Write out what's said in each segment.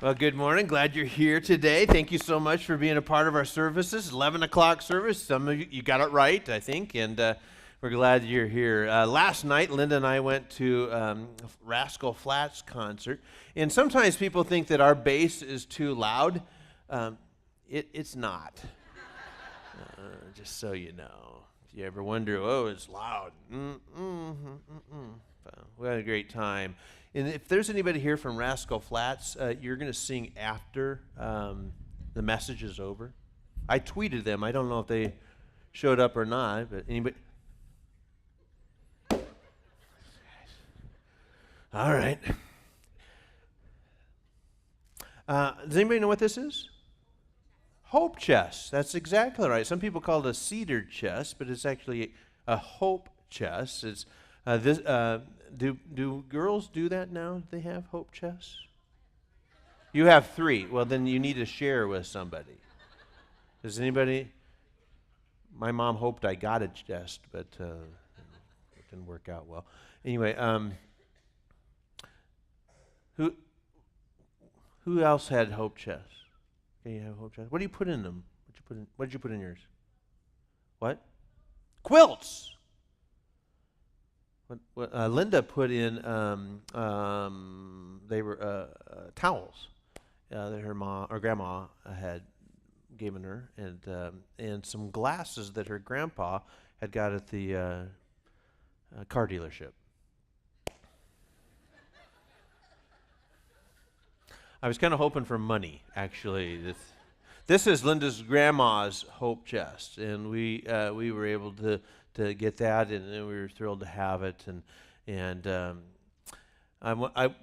Well, good morning. Glad you're here today. Thank you so much for being a part of our services. 11 o'clock service. Some of you got it right, I think, and we're glad you're here. Last night, Linda and I went to Rascal Flatts concert, and sometimes people think that our bass is too loud. It's not, just so you know. If you ever wonder, oh, it's loud. We had a great time. And if there's anybody here from Rascal Flatts, you're going to sing after the message is over. I tweeted them. I don't know if they showed up or not, but anybody? All right. Does anybody know what this is? Hope chest. That's exactly right. Some people call it a cedar chest, but it's actually a hope chest. It's this. Do girls do that now? Do they have hope chests? You have 3. Well, then you need to share with somebody. Does anybody? My mom hoped I got a chest, but it didn't work out well. Anyway, who else had hope chests? Okay, you have hope chests. What do you put in them? What did you put in yours? What? Quilts. What Linda put in, they were towels that her mom or grandma had given her, and some glasses that her grandpa had got at the car dealership. I was kind of hoping for money, actually. This is Linda's grandma's hope chest, and we were able to get that, and we were thrilled to have it.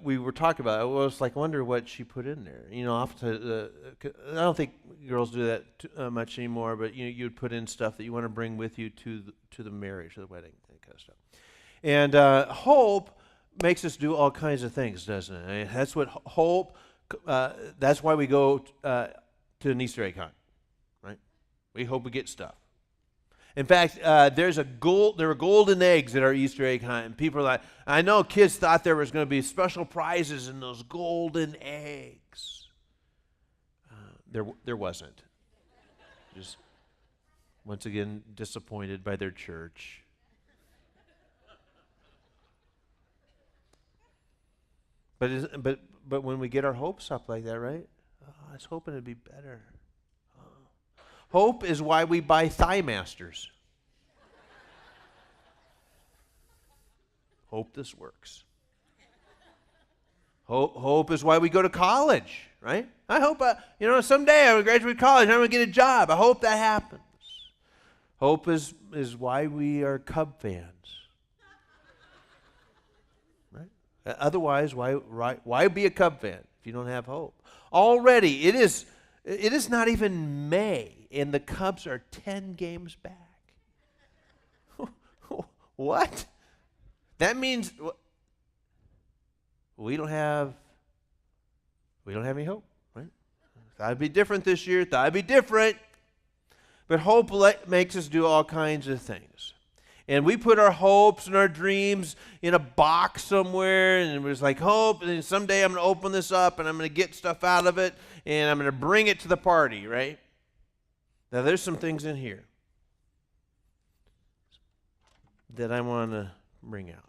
We were talking about it. I was like, I wonder what she put in there. You know, I don't think girls do that much anymore, but you'd put in stuff that you want to bring with you to the marriage, to the wedding, that kind of stuff. And hope makes us do all kinds of things, doesn't it? I mean, that's what hope. That's why we go to an Easter egg hunt, right? We hope we get stuff. In fact, there were golden eggs at our Easter egg hunt, and people are like, I know kids thought there was going to be special prizes in those golden eggs. There wasn't. Just once again disappointed by their church. But when we get our hopes up like that, right? Oh, I was hoping it'd be better. Hope is why we buy Thigh Masters. Hope this works. Hope is why we go to college, right? I hope, someday I will graduate college and I'm going to get a job. I hope that happens. Hope is why we are Cub fans. Right? Otherwise, why be a Cub fan if you don't have hope? Already, it is not even May, and the Cubs are 10 games back. What? That means we don't have any hope, right? Thought it'd be different this year. Thought it'd be different. But hope makes us do all kinds of things. And we put our hopes and our dreams in a box somewhere, and it was like hope, and someday I'm going to open this up, and I'm going to get stuff out of it, and I'm going to bring it to the party, right? Now, there's some things in here that I want to bring out.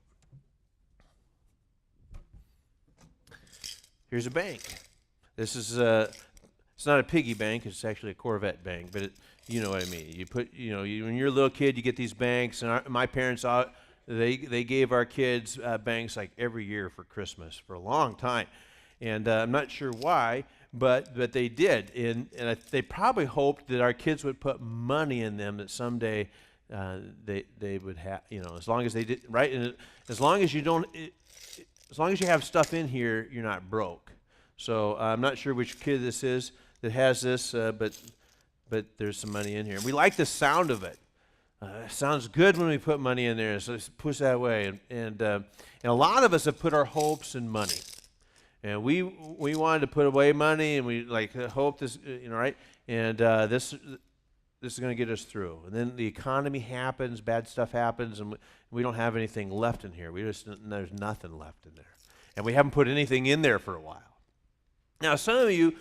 Here's a bank. This is it's not a piggy bank. It's actually a Corvette bank, but you know what I mean. You put, when you're a little kid, you get these banks, and my parents, they gave our kids banks like every year for Christmas for a long time, and I'm not sure why, but they did, and they probably hoped that our kids would put money in them, that someday they would have, as long as they did right, and as long as you have stuff in here, you're not broke. So I'm not sure which kid this is that has this, but there's some money in here. We like the sound of it. It sounds good when we put money in there, so let's push that away. And a lot of us have put our hopes in money. And we wanted to put away money, and we hope this, right? And this is going to get us through. And then the economy happens, bad stuff happens, and we don't have anything left in here. There's nothing left in there. And we haven't put anything in there for a while. Now, some of you,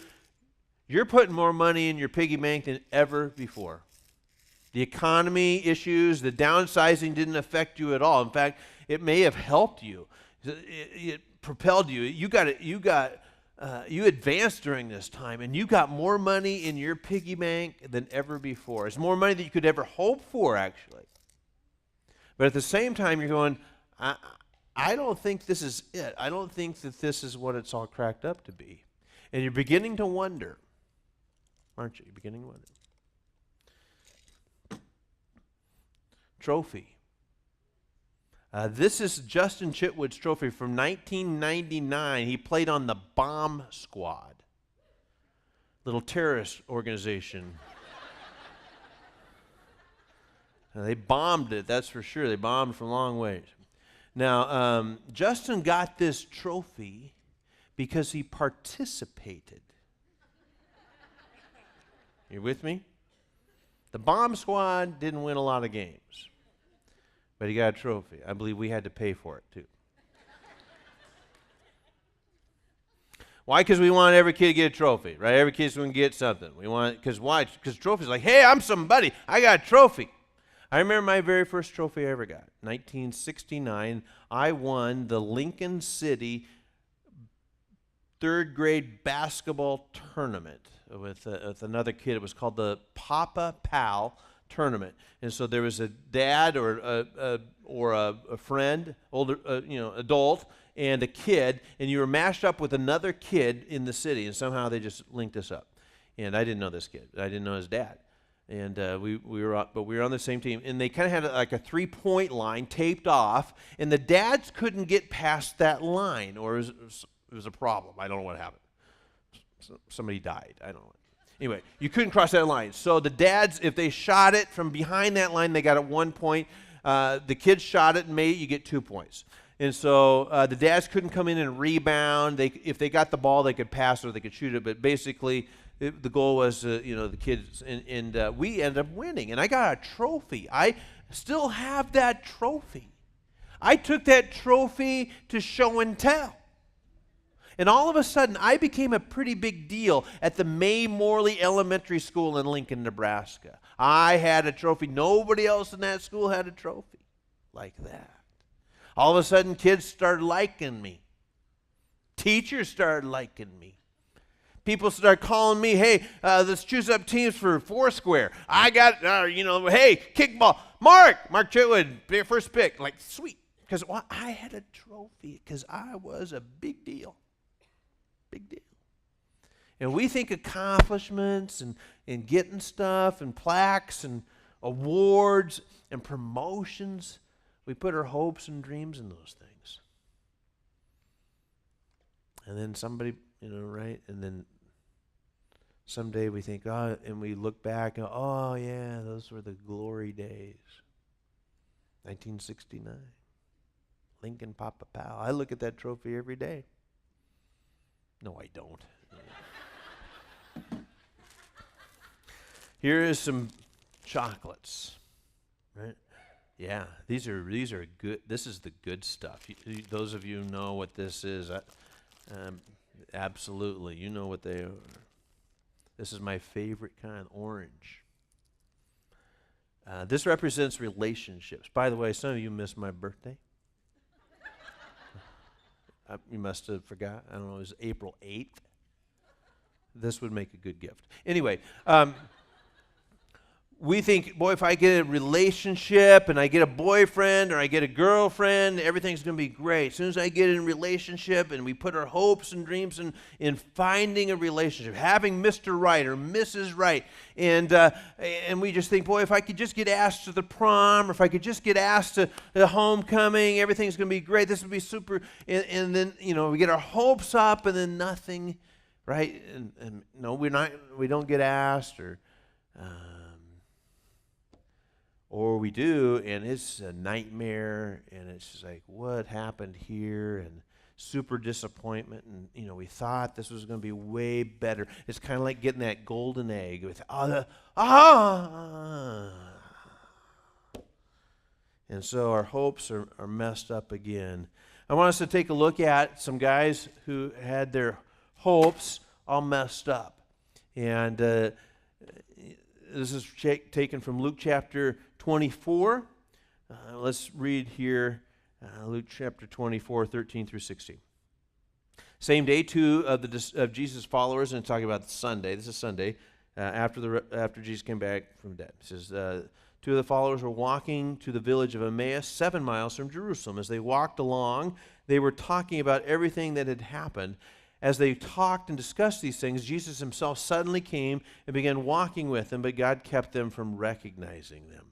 you're putting more money in your piggy bank than ever before. The economy issues, the downsizing didn't affect you at all. In fact, it may have helped you. It propelled you. You advanced during this time, and you got more money in your piggy bank than ever before. It's more money than you could ever hope for, actually. But at the same time, you're going, I don't think this is it. I don't think that this is what it's all cracked up to be. And you're beginning to wonder, aren't you? You're beginning to wonder. Trophy. This is Justin Chitwood's trophy from 1999. He played on the Bomb Squad, little terrorist organization. They bombed it, that's for sure. They bombed from long ways. Now, Justin got this trophy because he participated. You with me? The Bomb Squad didn't win a lot of games, but he got a trophy. I believe we had to pay for it, too. Why? Because we want every kid to get a trophy, right? Every kid's going to get something. We want, because why? Because trophies like, hey, I'm somebody. I got a trophy. I remember my very first trophy I ever got. 1969, I won the Lincoln City third grade basketball tournament with another kid. It was called the Papa Pal tournament. And so there was a dad or a friend, older, adult, and a kid, and you were mashed up with another kid in the city, and somehow they just linked us up. And I didn't know this kid. I didn't know his dad. And we were on the same team. And they kind of had like a 3-point line taped off, and the dads couldn't get past that line, or it was a problem. I don't know what happened. Somebody died. I don't know. Anyway, you couldn't cross that line. So the dads, if they shot it from behind that line, they got it 1 point. The kids shot it and made it, you get 2 points. And so the dads couldn't come in and rebound. If they got the ball, they could pass it or they could shoot it. But basically, the goal was, the kids, and we ended up winning. And I got a trophy. I still have that trophy. I took that trophy to show and tell. And all of a sudden, I became a pretty big deal at the May Morley Elementary School in Lincoln, Nebraska. I had a trophy. Nobody else in that school had a trophy like that. All of a sudden, kids started liking me. Teachers started liking me. People started calling me, hey, let's choose up teams for Foursquare. I got, hey, kickball. Mark Chitwood, first pick. Like, sweet. Because I had a trophy because I was a big deal. Big deal. And we think accomplishments and getting stuff and plaques and awards and promotions, we put our hopes and dreams in those things. And then somebody, right? And then someday we think, and we look back and oh yeah, those were the glory days. 1969. Lincoln Papa Pal. I look at that trophy every day. No, I don't. Here is some chocolates, right? Yeah, these are good. This is the good stuff. Those of you know what this is. Absolutely, you know what they are. This is my favorite kind, orange. This represents relationships. By the way, some of you missed my birthday. You must have forgot. I don't know, it was April 8th. This would make a good gift. Anyway, we think, boy, if I get a relationship and I get a boyfriend or I get a girlfriend, everything's going to be great. As soon as I get in a relationship and we put our hopes and dreams in finding a relationship, having Mr. Right or Mrs. Right, and we just think, boy, if I could just get asked to the prom or if I could just get asked to the homecoming, everything's going to be great. This would be super. And then, we get our hopes up and then nothing, right? And no, we don't get asked or we do, and it's a nightmare, and it's just like, what happened here? And super disappointment, and we thought this was going to be way better. It's kind of like getting that golden egg with and so our hopes are messed up again. I want us to take a look at some guys who had their hopes all messed up. And this is taken from Luke chapter 24. Let's read here Luke chapter 24, 13 through 16. Same day, two of Jesus' followers, and talking about Sunday. This is Sunday, after Jesus came back from dead. It says, two of the followers were walking to the village of Emmaus, 7 miles from Jerusalem. As they walked along, they were talking about everything that had happened. As they talked and discussed these things, Jesus himself suddenly came and began walking with them, but God kept them from recognizing them.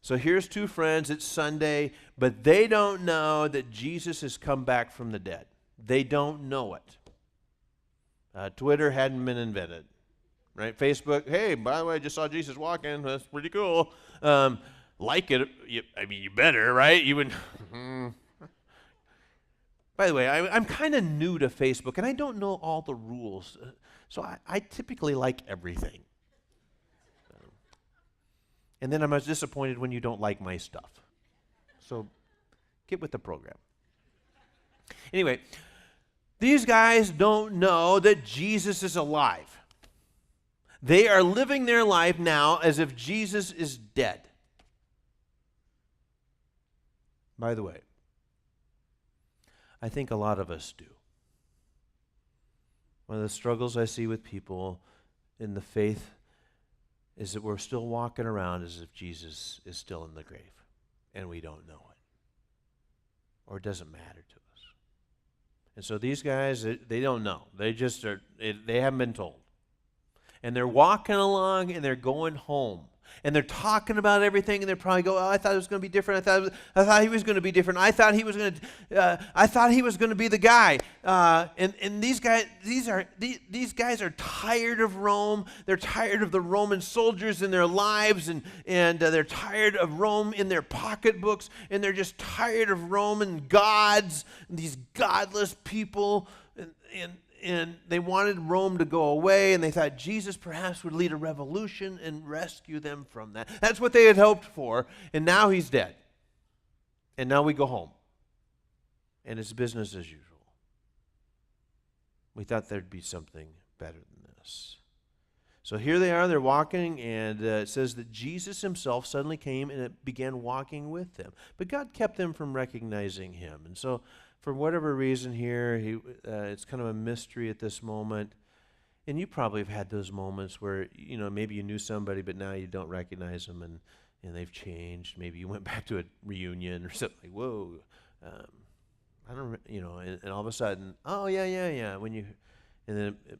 So here's two friends, it's Sunday, but they don't know that Jesus has come back from the dead. They don't know it. Twitter hadn't been invented, right? Facebook, hey, by the way, I just saw Jesus walking. That's pretty cool. Like it, you better, right? You would. By the way, I'm kind of new to Facebook, and I don't know all the rules, so I typically like everything. And then I'm as disappointed when you don't like my stuff. So get with the program. Anyway, these guys don't know that Jesus is alive. They are living their life now as if Jesus is dead. By the way, I think a lot of us do. One of the struggles I see with people in the faith is that we're still walking around as if Jesus is still in the grave, and we don't know it, or it doesn't matter to us. And so these guys, they don't know. They just are. They haven't been told, and they're walking along, and they're going home, and they're talking about everything, and they're probably go, "Oh, I thought it was going to be different. I thought he was going to be different. I thought he was going to be the guy." And these guys are tired of Rome. They're tired of the Roman soldiers in their lives, and they're tired of Rome in their pocketbooks, and they're just tired of Roman gods, and these godless people, and they wanted Rome to go away, and they thought Jesus perhaps would lead a revolution and rescue them from that. That's what they had hoped for, and now he's dead. And now we go home, and it's business as usual. We thought there'd be something better than this. So here they are, they're walking, and it says that Jesus himself suddenly came and began walking with them. But God kept them from recognizing him. And so for whatever reason here, it's kind of a mystery at this moment. And you probably have had those moments where, maybe you knew somebody, but now you don't recognize them, and they've changed. Maybe you went back to a reunion or something like, whoa, I don't, and all of a sudden, oh, yeah. And then it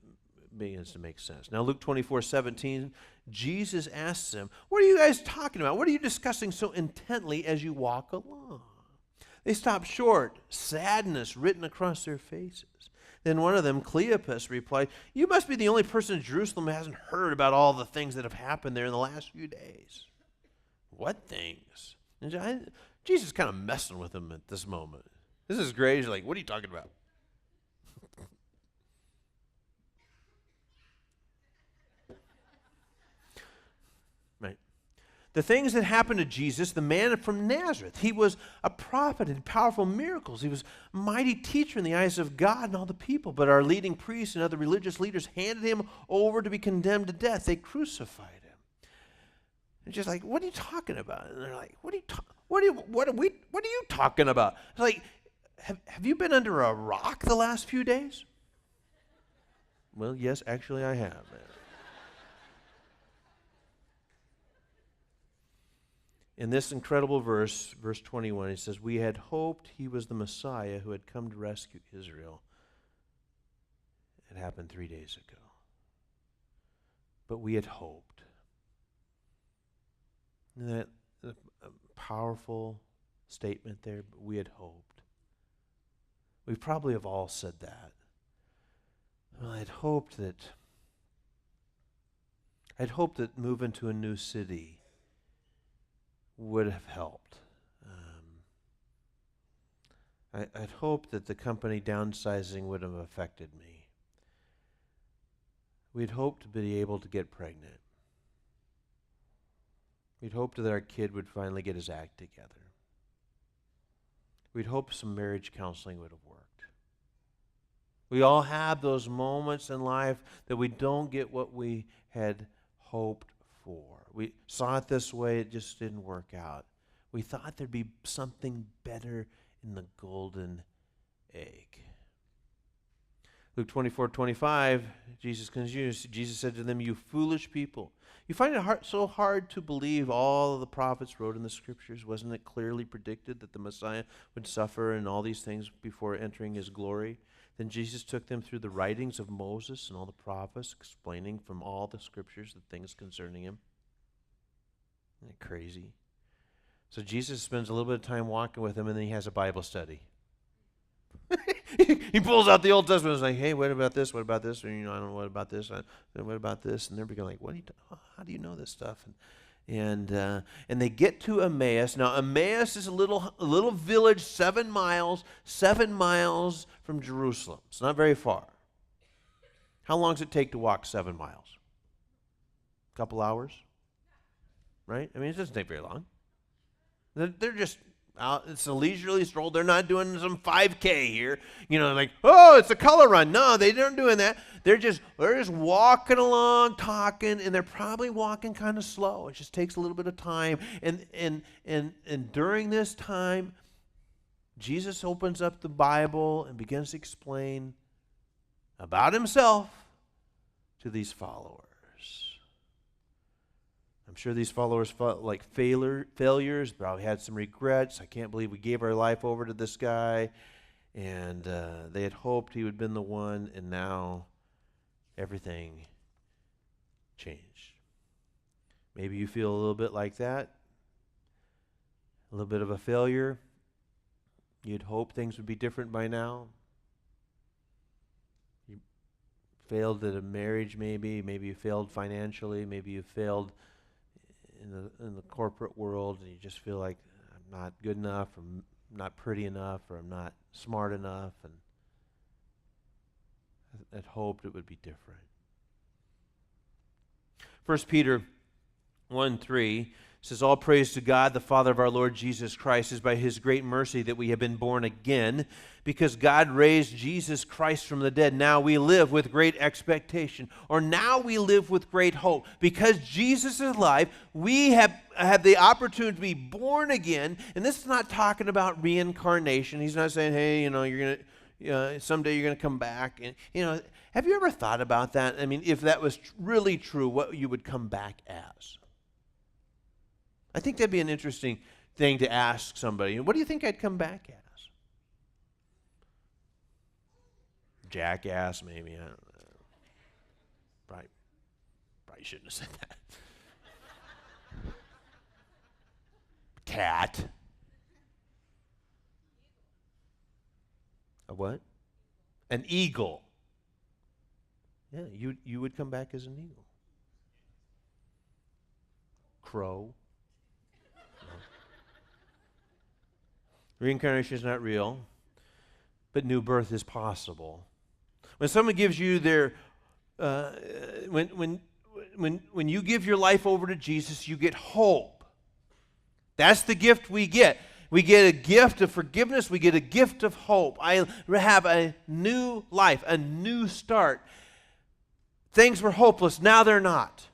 begins to make sense. Now, Luke 24:17, Jesus asks them, "What are you guys talking about? What are you discussing so intently as you walk along?" They stopped short, sadness written across their faces. Then one of them, Cleopas, replied, "You must be the only person in Jerusalem who hasn't heard about all the things that have happened there in the last few days." What things? And Jesus is kind of messing with them at this moment. This is great. He's like, "What are you talking about?" Right. The things that happened to Jesus, the man from Nazareth, he was a prophet and powerful miracles. He was a mighty teacher in the eyes of God and all the people. But our leading priests and other religious leaders handed him over to be condemned to death. They crucified him. And just like, "What are you talking about?" And they're like, what are you talking about? It's like, have you been under a rock the last few days? Well, yes, actually I have. In this incredible verse 21, it says, "We had hoped he was the Messiah who had come to rescue Israel." It happened 3 days ago. But we had hoped. Isn't that a powerful statement there? But we had hoped. We probably have all said that. Well, I'd hoped that moving to a new city would have helped. I'd hoped that the company downsizing would have affected me. We'd hoped to be able to get pregnant. We'd hoped that our kid would finally get his act together. We'd hoped some marriage counseling would have worked. We all have those moments in life that we don't get what we had hoped for. We saw it this way, it just didn't work out. We thought there'd be something better in the golden egg. Luke 24:25, Jesus continues. Jesus said to them, "You foolish people, you find it so hard to believe all of the prophets wrote in the Scriptures. Wasn't it clearly predicted that the Messiah would suffer and all these things before entering his glory?" Then Jesus took them through the writings of Moses and all the prophets, explaining from all the Scriptures the things concerning him. Isn't that crazy? So Jesus spends a little bit of time walking with them, and then he has a Bible study. He pulls out the Old Testament and is like, "Hey, what about this? What about this? Or, I don't know, what about this? What about this?" And they're going like, "How do you know this stuff?" And they get to Emmaus. Now, Emmaus is a little village, 7 miles from Jerusalem. It's not very far. How long does it take to walk 7 miles? A couple hours, right? I mean, it doesn't take very long. They're just out. It's a leisurely stroll. They're not doing some 5K here. Like, oh, it's a color run. No, they aren't doing that. They're just walking along, talking, and they're probably walking kind of slow. It just takes a little bit of time. And during this time, Jesus opens up the Bible and begins to explain about himself to these followers. I'm sure these followers felt like failures, probably had some regrets. I can't believe we gave our life over to this guy. And they had hoped he would have been the one, and now everything changed. Maybe you feel a little bit like that, a little bit of a failure. You'd hope things would be different by now. You failed at a marriage, maybe you failed financially, maybe you failed in the corporate world, and you just feel like, I'm not good enough, or I'm not pretty enough, or I'm not smart enough, and I'd hoped it would be different. 1 Peter 1:3 says, "All praise to God, the Father of our Lord Jesus Christ. It is by his great mercy that we have been born again, because God raised Jesus Christ from the dead. Now we live with great expectation," or now we live with great hope. Because Jesus is alive, we have the opportunity to be born again. And this is not talking about reincarnation. He's not saying, hey, you're going to, someday you're going to come back. And, have you ever thought about that? I mean, if that was really true, what you would come back as? I think that'd be an interesting thing to ask somebody. What do you think I'd come back as? Jackass, maybe. I don't know. Probably shouldn't have said that. Cat. A what? An eagle. Yeah, you would come back as an eagle. Crow. Reincarnation is not real, but new birth is possible. When someone gives you their, when you give your life over to Jesus, you get hope. That's the gift we get. We get a gift of forgiveness. We get a gift of hope. I have a new life, a new start. Things were hopeless. Now they're not.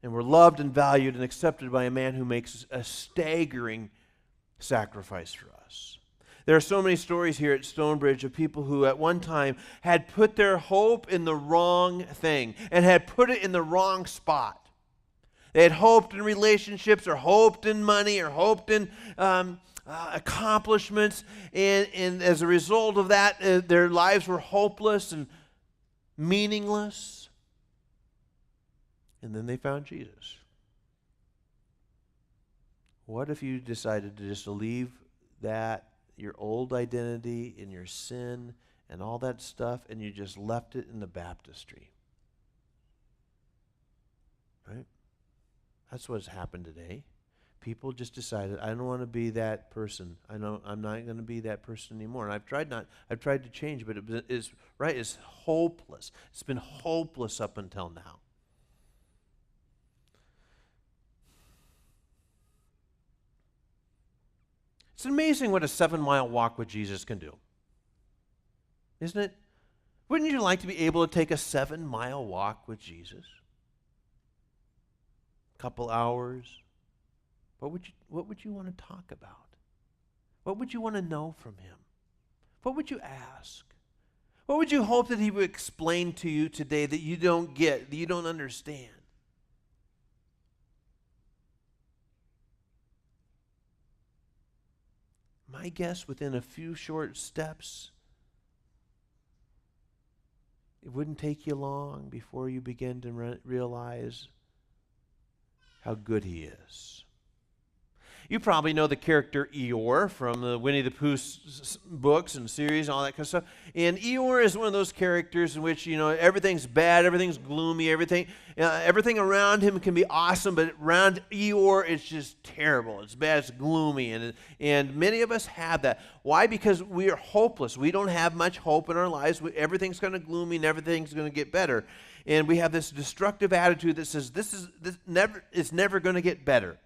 And we're loved and valued and accepted by a man who makes a staggering sacrifice for us. There are so many stories here at StoneBridge of people who at one time had put their hope in the wrong thing and had put it in the wrong spot. They had hoped in relationships, or hoped in money, or hoped in accomplishments, and as a result of that, their lives were hopeless and meaningless. And then they found Jesus. What if you decided to just leave that, your old identity and your sin and all that stuff, and you just left it in the baptistry? Right? That's what's happened today. People just decided, I don't want to be that person. I know I'm not going to be that person anymore. And I've tried to change, but it's hopeless. It's been hopeless up until now. It's amazing what a 7-mile walk with Jesus can do. Isn't it? Wouldn't you like to be able to take a 7-mile walk with Jesus? A couple hours? What would you want to talk about? What would you want to know from him? What would you ask? What would you hope that he would explain to you today that you don't get, that you don't understand? My guess, within a few short steps, it wouldn't take you long before you begin to realize how good he is. You probably know the character Eeyore from the Winnie the Pooh books and series and all that kind of stuff. And Eeyore is one of those characters in which, everything's bad, everything's gloomy, everything around him can be awesome, but around Eeyore it's just terrible. It's bad, it's gloomy, and many of us have that. Why? Because we are hopeless. We don't have much hope in our lives. Everything's kind of gloomy and everything's going to get better. And we have this destructive attitude that says it's never going to get better.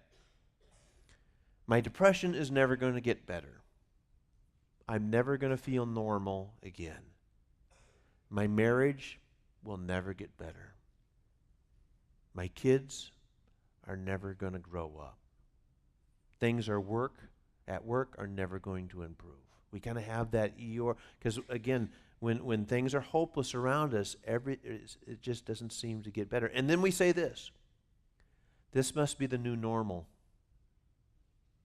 My depression is never going to get better. I'm never going to feel normal again. My marriage will never get better. My kids are never going to grow up. Things at work are never going to improve. We kind of have that Eeyore, because again, when things are hopeless around us, it just doesn't seem to get better. And then we say this must be the new normal.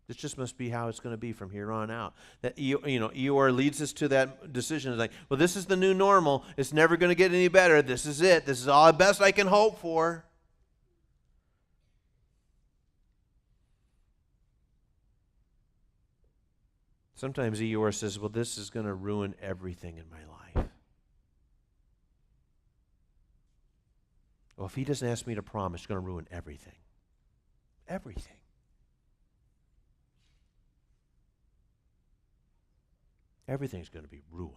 This just must be how it's going to be from here on out. That Eeyore leads us to that decision. It's like, well, this is the new normal. It's never going to get any better. This is it. This is all the best I can hope for. Sometimes Eeyore says, well, this is going to ruin everything in my life. Well, if he doesn't ask me to promise, it's going to ruin everything. Everything. Everything's going to be ruined.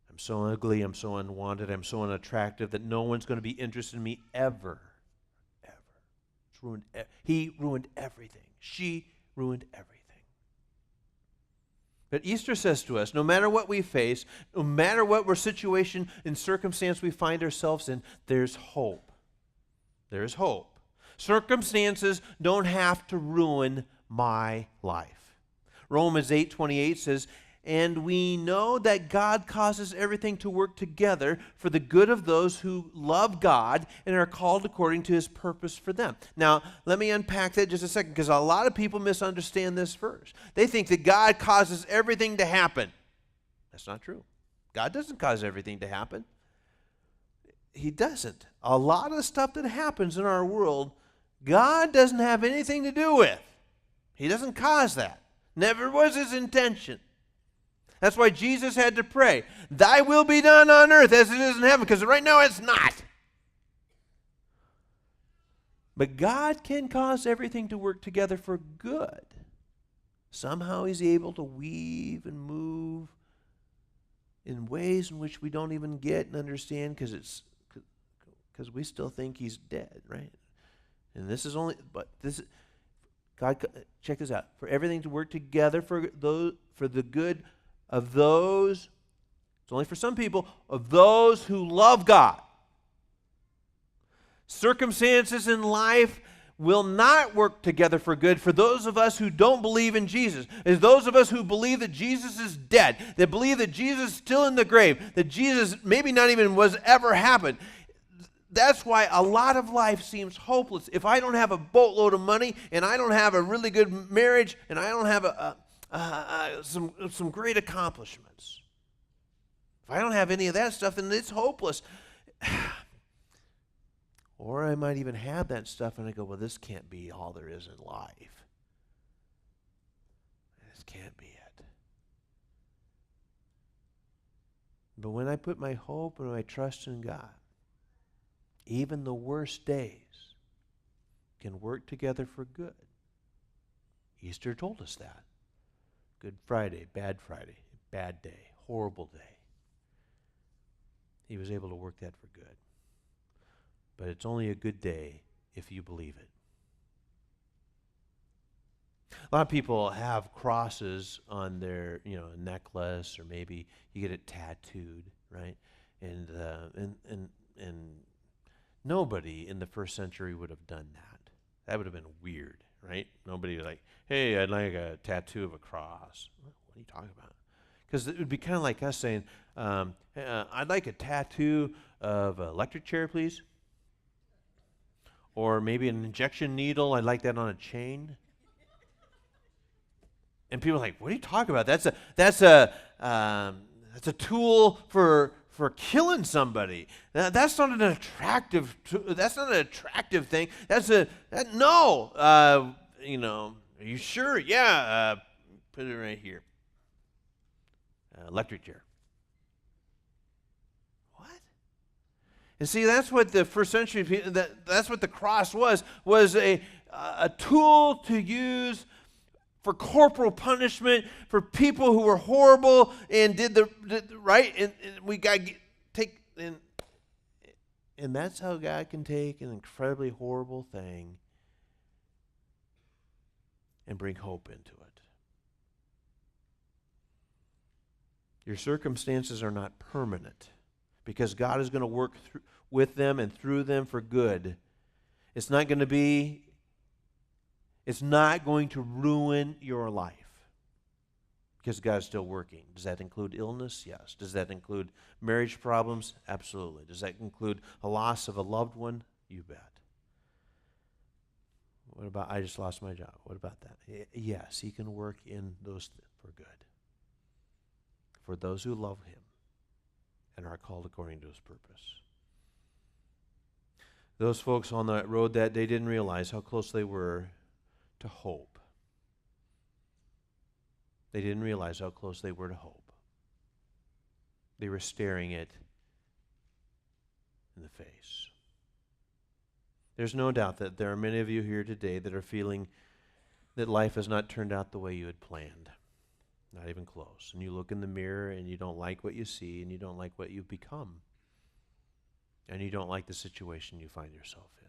I'm so ugly, I'm so unwanted, I'm so unattractive that no one's going to be interested in me ever. Ever. It's ruined. He ruined everything. She ruined everything. But Easter says to us, no matter what we face, no matter what situation and circumstance we find ourselves in, there's hope. There's hope. Circumstances don't have to ruin my life. Romans 8:28 says, and we know that God causes everything to work together for the good of those who love God and are called according to his purpose for them. Now, let me unpack that just a second, because a lot of people misunderstand this verse. They think that God causes everything to happen. That's not true. God doesn't cause everything to happen. He doesn't. A lot of the stuff that happens in our world, God doesn't have anything to do with. He doesn't cause that. Never was his intention. That's why Jesus had to pray, thy will be done on earth as it is in heaven, because right now it's not. But God can cause everything to work together for good. Somehow he's able to weave and move in ways in which we don't even get and understand, because we still think he's dead, right? And this is only, God, check this out. For everything to work together for the good of those, it's only for some people, of those who love God. Circumstances in life will not work together for good for those of us who don't believe in Jesus. It's those of us who believe that Jesus is dead, that believe that Jesus is still in the grave, that Jesus maybe not even was ever happened. That's why a lot of life seems hopeless. If I don't have a boatload of money, and I don't have a really good marriage, and I don't have some great accomplishments, if I don't have any of that stuff, then it's hopeless. Or I might even have that stuff, and I go, well, this can't be all there is in life. This can't be it. But when I put my hope and my trust in God, even the worst days can work together for good. Easter told us that. Good Friday, bad day, horrible day. He was able to work that for good. But it's only a good day if you believe it. A lot of people have crosses on their, necklace, or maybe you get it tattooed, right? And and nobody in the first century would have done that. That would have been weird, right? Nobody like, hey, I'd like a tattoo of a cross. What are you talking about? Because it would be kind of like us saying, I'd like a tattoo of an electric chair, please. Or maybe an injection needle. I'd like that on a chain. And people are like, "What are you talking about? That's a tool for killing somebody. That's not an attractive. That's not an attractive thing. No. Are you sure? Yeah. Put it right here. Electric chair. What? And see, that's what the first century. That's what the cross was a tool to use for corporal punishment, for people who were horrible and did the right, and we got to take, and that's how God can take an incredibly horrible thing and bring hope into it. Your circumstances are not permanent, because God is going to work with them and through them for good. It's not going to ruin your life, because God's still working. Does that include illness? Yes. Does that include marriage problems? Absolutely. Does that include a loss of a loved one? You bet. What about, I just lost my job? What about that? Yes, He can work in those for good, for those who love Him and are called according to His purpose. Those folks on that road that day didn't realize how close they were to hope. They didn't realize how close they were to hope. They were staring it in the face. There's no doubt that there are many of you here today that are feeling that life has not turned out the way you had planned. Not even close. And you look in the mirror and you don't like what you see, and you don't like what you've become. And you don't like the situation you find yourself in.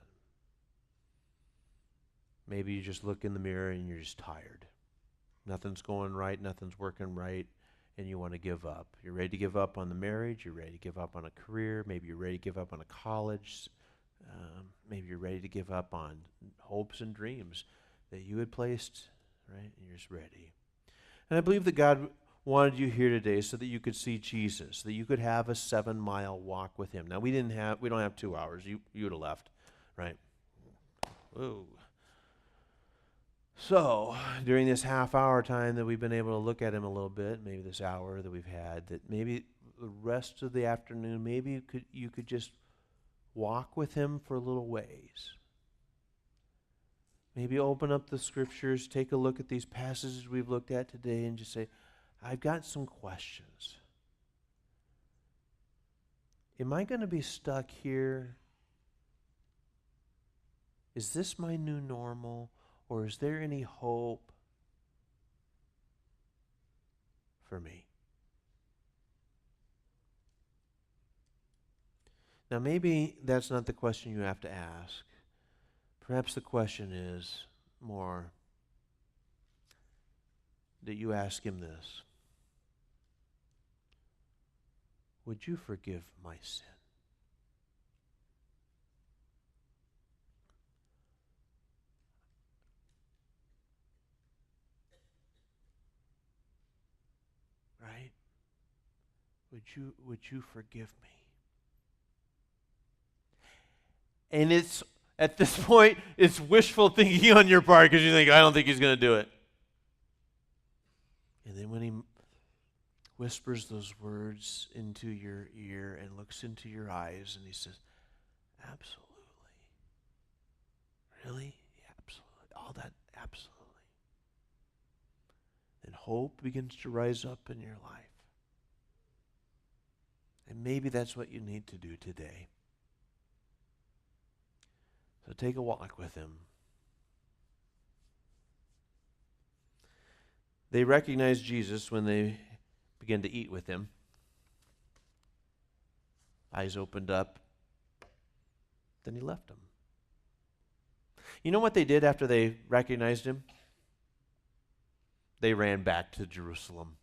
Maybe you just look in the mirror and you're just tired. Nothing's going right, nothing's working right, and you want to give up. You're ready to give up on the marriage, you're ready to give up on a career, maybe you're ready to give up on a college, maybe you're ready to give up on hopes and dreams that you had placed, right? And you're just ready. And I believe that God wanted you here today so that you could see Jesus, that you could have a 7-mile walk with Him. Now, we don't have 2 hours. You would have left, right? Whoa. So, during this half-hour time that we've been able to look at Him a little bit, maybe this hour that we've had, that maybe the rest of the afternoon, maybe you could just walk with Him for a little ways. Maybe open up the Scriptures, take a look at these passages we've looked at today, and just say, I've got some questions. Am I going to be stuck here? Is this my new normal? Or is there any hope for me? Now, maybe that's not the question you have to ask. Perhaps the question is more that you ask Him this: would you forgive my sin? Right? Would you forgive me? And it's, at this point, it's wishful thinking on your part, because you think, I don't think He's going to do it. And then when He whispers those words into your ear and looks into your eyes, and He says, absolutely. Really? Yeah, absolutely. All that, absolutely. Then hope begins to rise up in your life. And maybe that's what you need to do today. So take a walk with Him. They recognized Jesus when they began to eat with Him. Eyes opened up. Then He left them. You know what they did after they recognized Him? they ran back to Jerusalem.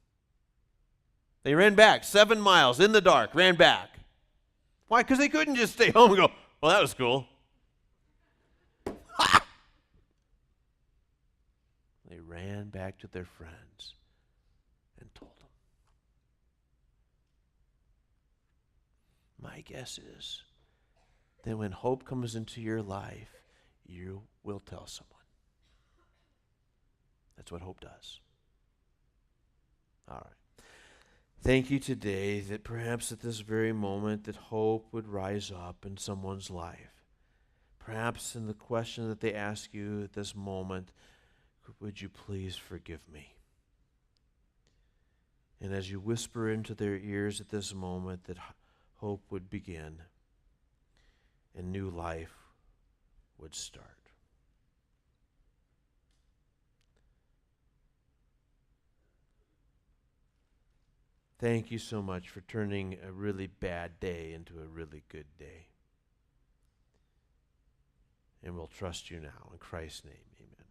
They ran back 7 miles in the dark, ran back. Why? Because they couldn't just stay home and go, well, that was cool. They ran back to their friends and told them. My guess is that when hope comes into your life, you will tell someone. That's what hope does. All right. Thank you today that perhaps at this very moment that hope would rise up in someone's life. Perhaps in the question that they ask you at this moment, would you please forgive me? And as you whisper into their ears at this moment that hope would begin and new life would start. Thank you so much for turning a really bad day into a really good day. And we'll trust you now. In Christ's name, amen.